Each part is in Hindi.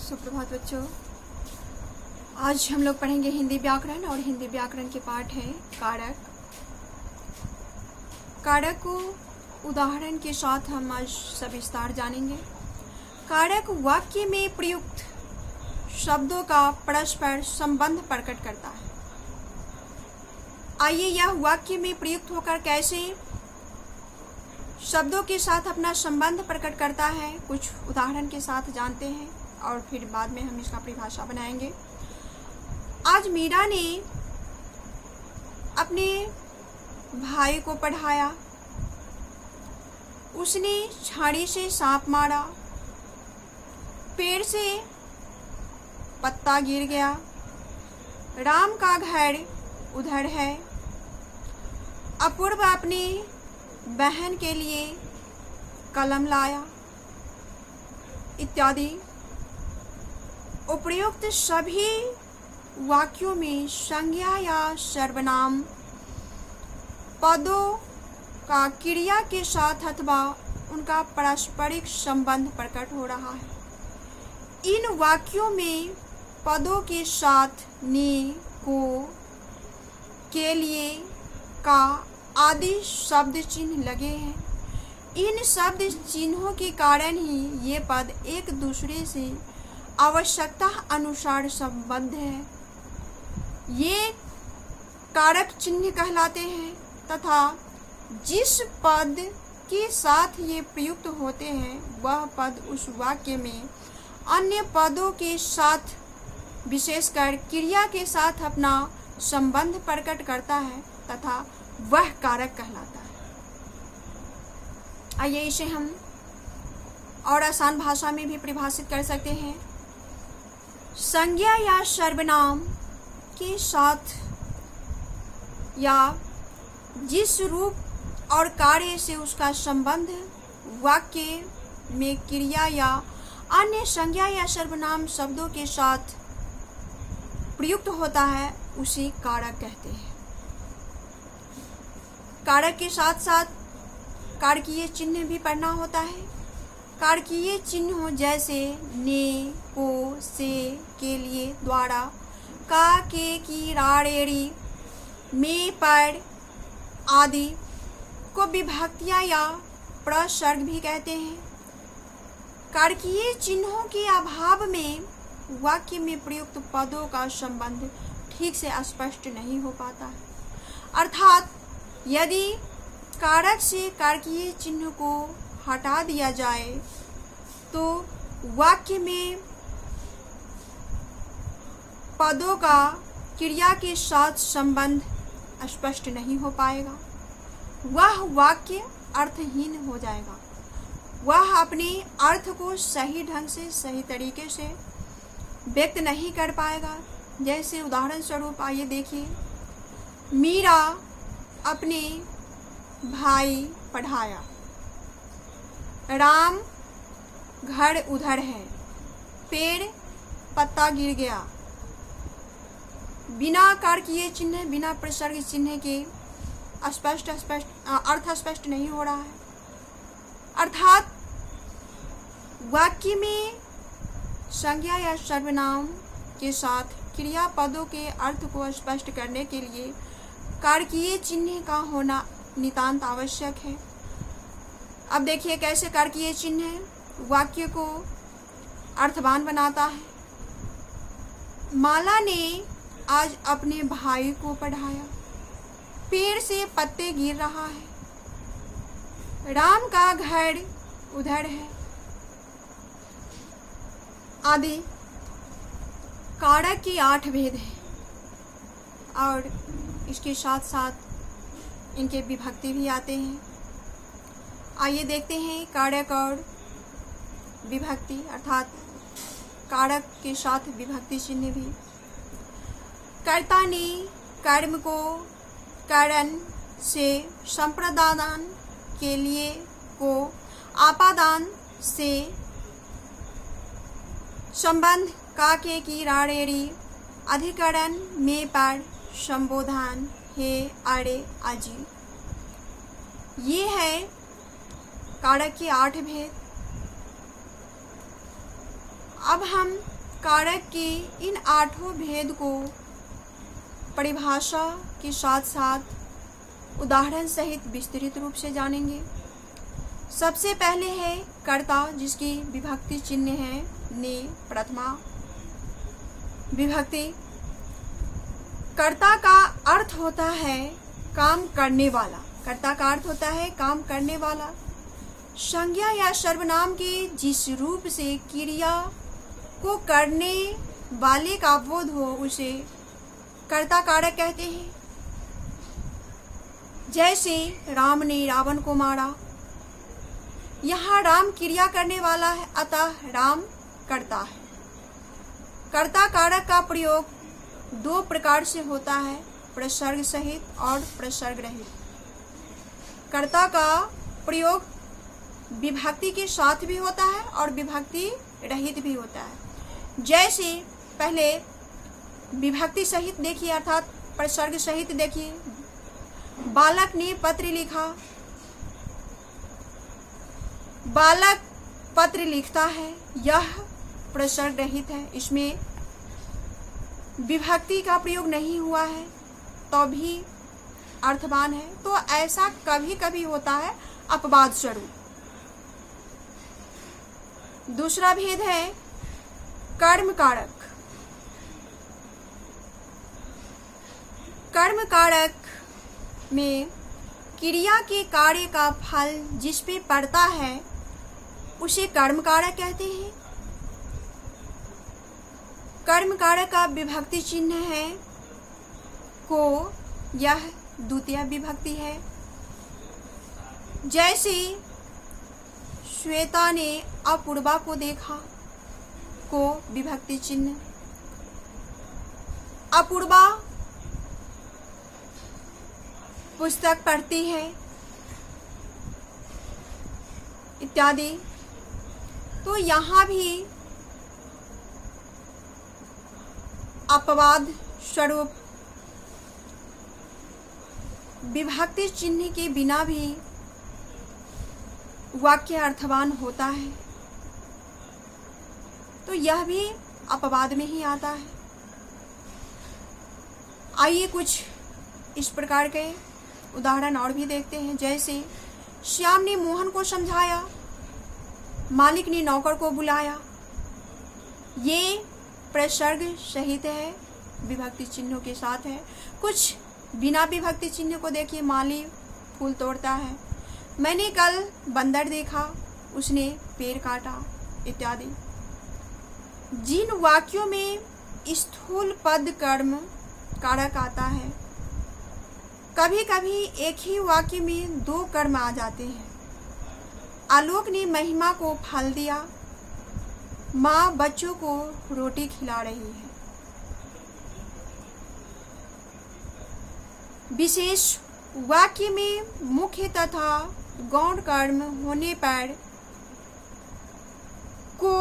सुप्रभात बच्चों। आज हम लोग पढ़ेंगे हिंदी व्याकरण और हिंदी व्याकरण के पाठ है कारक। कारक को उदाहरण के साथ हम आज सविस्तार जानेंगे। कारक वाक्य में प्रयुक्त शब्दों का परस्पर संबंध प्रकट करता है। आइए यह वाक्य में प्रयुक्त होकर कैसे शब्दों के साथ अपना संबंध प्रकट करता है कुछ उदाहरण के साथ जानते हैं और फिर बाद में हम इसका परिभाषा बनाएंगे। आज मीरा ने अपने भाई को पढ़ाया। उसने छाड़ी से सांप मारा, पेड़ से पत्ता गिर गया, राम का घर उधर है, अपूर्व अपनी बहन के लिए कलम लाया इत्यादि। उपर्युक्त सभी वाक्यों में संज्ञा या सर्वनाम पदों का क्रिया के साथ अथवा उनका पारस्परिक संबंध प्रकट हो रहा है। इन वाक्यों में पदों के साथ ने, को, के लिए, का आदि शब्द चिन्ह लगे हैं। इन शब्द चिन्हों के कारण ही ये पद एक दूसरे से आवश्यकता अनुसार संबद्ध है। ये कारक चिन्ह कहलाते हैं तथा जिस पद के साथ ये प्रयुक्त होते हैं वह पद उस वाक्य में अन्य पदों के साथ विशेषकर क्रिया के साथ अपना संबंध प्रकट करता है तथा वह कारक कहलाता है। आइए इसे हम और आसान भाषा में भी परिभाषित कर सकते हैं। संज्ञा या सर्वनाम के साथ या जिस रूप और कार्य से उसका संबंध वाक्य में क्रिया या अन्य संज्ञा या सर्वनाम शब्दों के साथ प्रयुक्त होता है उसे कारक कहते हैं। कारक के साथ साथ कारकीय चिन्ह भी पढ़ना होता है। कारकीय चिन्हों जैसे ने, को, से, के लिए, द्वारा, का, के, की, राड़ेड़ी, में, पर आदि को विभक्तियां या प्रसर्ग भी कहते हैं। कारकीय चिन्हों के अभाव में वाक्य में प्रयुक्त पदों का संबंध ठीक से स्पष्ट नहीं हो पाता है। अर्थात यदि कारक से कारकीय चिन्ह को हटा दिया जाए तो वाक्य में पदों का क्रिया के साथ संबंध स्पष्ट नहीं हो पाएगा। वह वाक्य अर्थहीन हो जाएगा। वह अपने अर्थ को सही ढंग से सही तरीके से व्यक्त नहीं कर पाएगा। जैसे उदाहरण स्वरूप आइए देखिए, मीरा अपने भाई पढ़ाया, राम घर उधर है, पेड़ पत्ता गिर गया। बिना कारकीय चिन्ह, बिना प्रसर्ग चिन्ह के अर्थ स्पष्ट नहीं हो रहा है। अर्थात वाक्य में संज्ञा या सर्वनाम के साथ क्रिया पदों के अर्थ को स्पष्ट करने के लिए कारकीय चिन्ह का होना नितांत आवश्यक है। अब देखिए कैसे कारकीय चिन्ह वाक्य को अर्थवान बनाता है। माला ने आज अपने भाई को पढ़ाया, पेड़ से पत्ते गिर रहा है, राम का घर उधर है आदि। कारक के 8 भेद हैं और इसके साथ साथ इनके विभक्ति भी आते हैं। आइए देखते हैं कारक और विभक्ति अर्थात कारक के साथ विभक्ति चिन्ह भी। कर्ता ने कर्म को कारण से, संप्रदान के लिए को, आपादान से, संबंध का, के, की, राड़ेड़ी, अधिकरण में, पर, संबोधन, हे, अरे, अजी। ये है कारक के 8 भेद। अब हम कारक के इन 8 भेद को परिभाषा के साथ साथ उदाहरण सहित विस्तृत रूप से जानेंगे। सबसे पहले है कर्ता, जिसकी विभक्ति चिन्ह है ने, प्रथमा विभक्ति। कर्ता का अर्थ होता है काम करने वाला। कर्ता का अर्थ होता है काम करने वाला। संज्ञा या सर्वनाम के जिस रूप से क्रिया को करने वाले का बोध हो उसे कर्ता कारक कहते हैं। जैसे राम ने रावण को मारा, यहाँ राम क्रिया करने वाला है, अतः राम करता है। कर्ता कारक का प्रयोग 2 प्रकार से होता है, प्रसर्ग सहित और प्रसर्ग रहित। कर्ता का प्रयोग विभक्ति के साथ भी होता है और विभक्ति रहित भी होता है। जैसे पहले विभक्ति सहित देखिए, अर्थात प्रसर्ग सहित देखिए। बालक ने पत्र लिखा, बालक पत्र लिखता है, यह प्रसर्ग रहित है, इसमें विभक्ति का प्रयोग नहीं हुआ है तो भी अर्थवान है। तो ऐसा कभी कभी होता है अपवाद स्वरूप। दूसरा भेद है कर्म कारक। कर्म कारक में क्रिया के कार्य का फल जिस पे पड़ता है उसे कर्म कारक कहते हैं। कर्म कारक का विभक्ति चिन्ह है को, यह द्वितीय विभक्ति है। जैसे श्वेता ने अपूर्वा को देखा, को विभक्ति चिन्ह। अपूर्वा पुस्तक पढ़ती है इत्यादि। तो यहाँ भी अपवाद स्वरूप विभक्ति चिन्ह के बिना भी वाक्य अर्थवान होता है, तो यह भी अपवाद में ही आता है। आइए कुछ इस प्रकार के उदाहरण और भी देखते हैं। जैसे श्याम ने मोहन को समझाया, मालिक ने नौकर को बुलाया। ये प्रसर्ग सहित है, विभक्ति चिन्हों के साथ है। कुछ बिना विभक्ति चिन्ह को देखिए, माली फूल तोड़ता है, मैंने कल बंदर देखा, उसने पेड़ काटा इत्यादि। जिन वाक्यों में स्थूल पद कर्म कारक आता है, कभी कभी एक ही वाक्य में 2 कर्म आ जाते हैं। आलोक ने महिमा को फल दिया, माँ बच्चों को रोटी खिला रही है। विशेष वाक्य में मुख्य तथा गौण कर्म होने पर को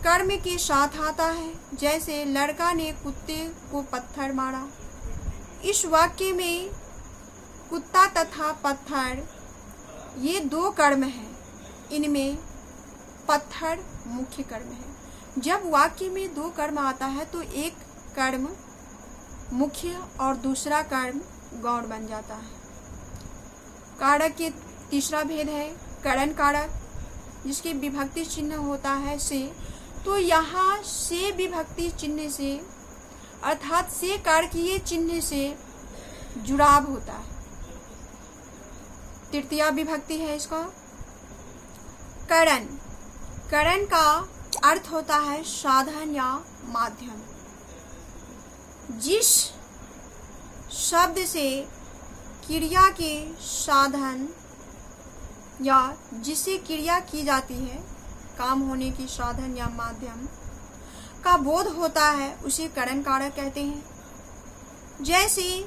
कर्म के साथ आता है। जैसे लड़का ने कुत्ते को पत्थर मारा। इस वाक्य में कुत्ता तथा पत्थर ये 2 कर्म हैं, इनमें पत्थर मुख्य कर्म है। जब वाक्य में 2 कर्म आता है तो एक कर्म मुख्य और दूसरा कर्म गौण बन जाता है। कारक के तीसरा भेद है करण कारक, जिसके विभक्ति चिन्ह होता है से। तो यहाँ से विभक्ति चिन्ह से अर्थात से कारकीय चिन्ह से जुड़ाव होता है। तृतीया विभक्ति है इसका करण। करण का अर्थ होता है साधन या माध्यम। जिस शब्द से क्रिया के साधन या जिससे क्रिया की जाती है, काम होने की साधन या माध्यम का बोध होता है, उसे करण कारक कहते हैं। जैसे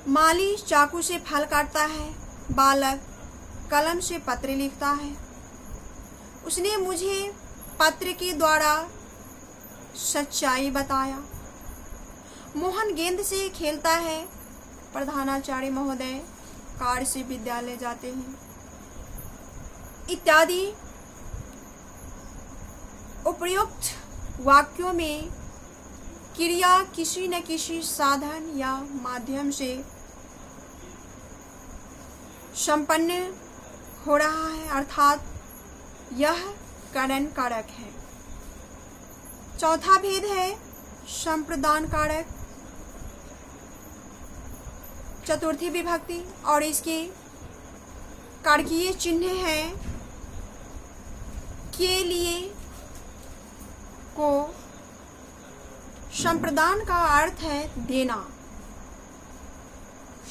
माली चाकू से फल काटता है, बालक कलम से पत्र लिखता है। उसने मुझे पत्र के द्वारा सच्चाई बताया। मोहन गेंद से खेलता है, प्रधानाचार्य महोदय कार से विद्यालय जाते हैं इत्यादि। उपर्युक्त वाक्यों में क्रिया किसी न किसी साधन या माध्यम से संपन्न हो रहा है, अर्थात यह कारण कारक है। चौथा भेद है संप्रदान कारक, चतुर्थी विभक्ति, और इसके कारकीय चिन्ह है के लिए को। संप्रदान का अर्थ है देना,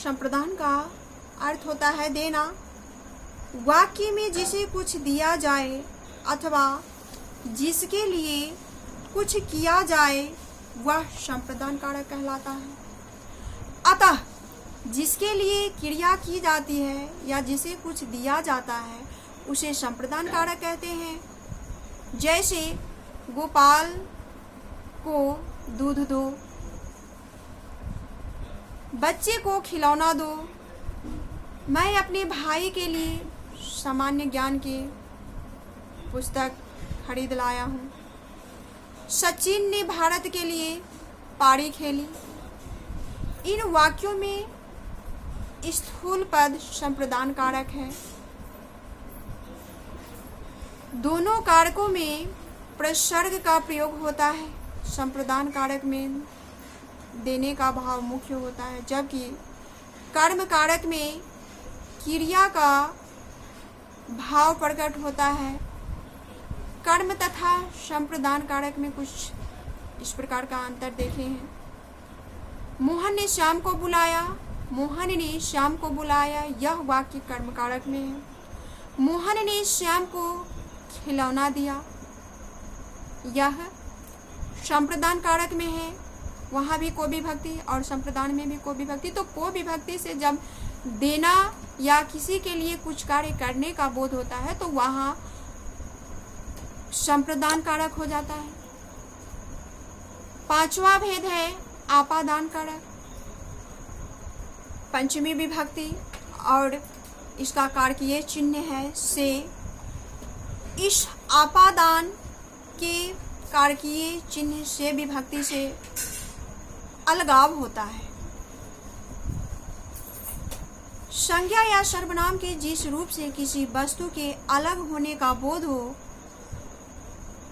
संप्रदान का अर्थ होता है देना। वाक्य में जिसे कुछ दिया जाए अथवा जिसके लिए कुछ किया जाए वह संप्रदान कारक कहलाता है। अतः जिसके लिए क्रिया की जाती है या जिसे कुछ दिया जाता है उसे संप्रदान कारक कहते हैं। जैसे गोपाल को दूध दो, बच्चे को खिलौना दो, मैं अपने भाई के लिए सामान्य ज्ञान की पुस्तक खरीद लाया हूँ, सचिन ने भारत के लिए पारी खेली। इन वाक्यों में स्थूल पद संप्रदान कारक है। दोनों कारकों में प्रसर्ग का प्रयोग होता है। संप्रदान कारक में देने का भाव मुख्य होता है, जबकि कर्म कारक में क्रिया का भाव प्रकट होता है। कर्म तथा संप्रदान कारक में कुछ इस प्रकार का अंतर देखे हैं। मोहन ने श्याम को बुलाया, मोहन ने श्याम को बुलाया, यह वाक्य कर्म कारक में है। मोहन ने श्याम को खिलौना दिया, यह संप्रदान कारक में है। वहाँ भी को विभक्ति और संप्रदान में भी को विभक्ति। तो को विभक्ति से जब देना या किसी के लिए कुछ कार्य करने का बोध होता है तो वहाँ संप्रदान कारक हो जाता है। पांचवा भेद है आपादान कारक, पंचमी विभक्ति, और इसका कारकीय चिन्ह है से। इस आपादान के कारकीय चिन्ह से विभक्ति से अलगाव होता है। संज्ञा या सर्वनाम के जिस रूप से किसी वस्तु के अलग होने का बोध हो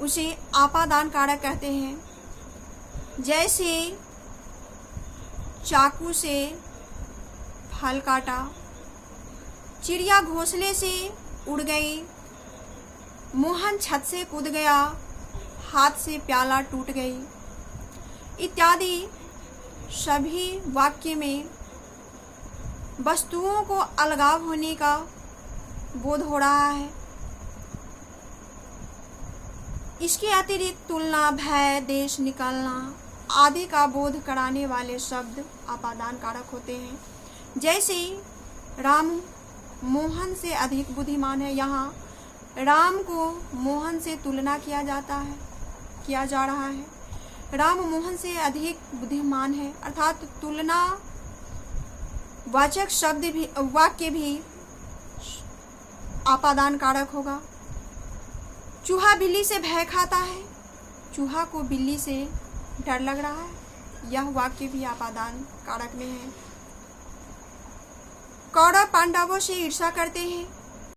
उसे आपादान कारक कहते हैं। जैसे चाकू से फल काटा, चिड़िया घोंसले से उड़ गई, मोहन छत से कूद गया, हाथ से प्याला टूट गई, इत्यादि सभी वाक्य में वस्तुओं को अलगाव होने का बोध हो रहा है। इसके अतिरिक्त तुलना, भय, देश निकलना आदि का बोध कराने वाले शब्द आपादान कारक होते हैं। जैसे राम मोहन से अधिक बुद्धिमान है, यहाँ राम को मोहन से तुलना किया जा रहा है। राम मोहन से अधिक बुद्धिमान है, अर्थात तुलना वाचक शब्द भी, वाक्य भी आपादान कारक होगा। चूहा बिल्ली से भय खाता है, चूहा को बिल्ली से डर लग रहा है, यह वाक्य भी आपादान कारक में है। कौरव पांडवों से ईर्ष्या करते हैं,